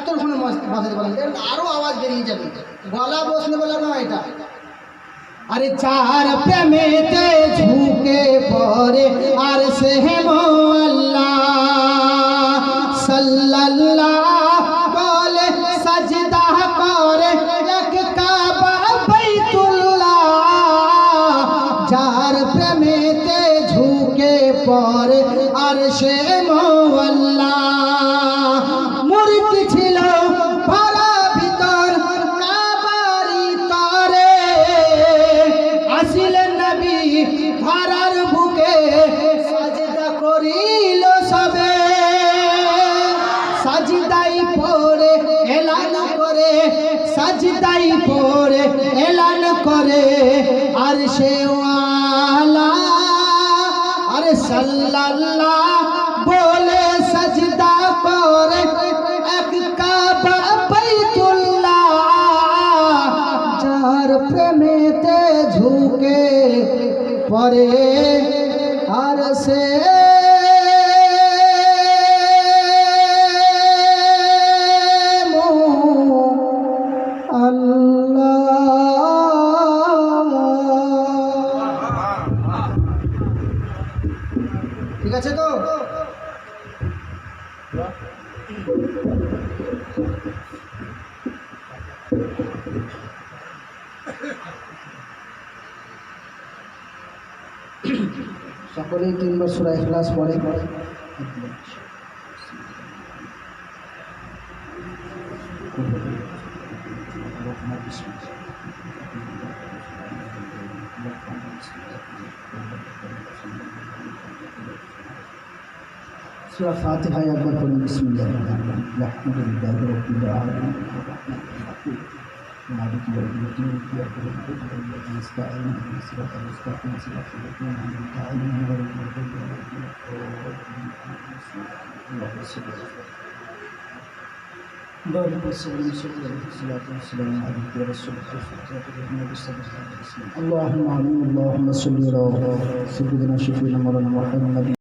এতক্ষণে বসাতে পারলাম, আরও আওয়াজ বেরিয়ে যাবে, গলা বসলে বলে না এটা। আরে চার প্রেমেতে ঝুঁকে পড়ে আর সে আল্লাহ সাল্লাল্লাহ বলে সাজদা করে এক কাবা বাইতুল্লাহ। যার প্রেমেতে ঝুঁকে পড়ে আর সে আল্লাহ। মূর্তি ছিল ভরা ভিতর কাবারি তরে, আসিলেন নবী ধরার বুকে সাজদা করিল সবে। সাজদাই পড়ে এলান করে, সাজদাই পড়ে এলান করে আর সে ওয়ালা আরে সাল্লাল্লাহ বলে সাজদা করে এক কাবা বাইতুল্লাহ। যার প্রেমেতে ঝুঁকে পড়ে আর সে ঠিক আছে তো? সকলেই তিনবার সূরা ইখলাস পড়ে। সূরা ফাতিহা একবার পড়ুন। বিসমিল্লাহির রহমানির রহিম। আলহামদুলিল্লাহি রাব্বিল আলামিন। মালিকি ইয়াউমিদ্দিন। ইয়্যাকা না'বুদু ওয়া ইয়্যাকা নাস্তাঈন। ইহদিনাস সিরাতাল মুস্তাকিম। সিরাতাল লাযীনা আন'আমতা আলাইহিম গায়রিল মাগদূবি আলাইহিম اللهم آمين. اللهم صل على سيدنا شفيعنا مولانا محمد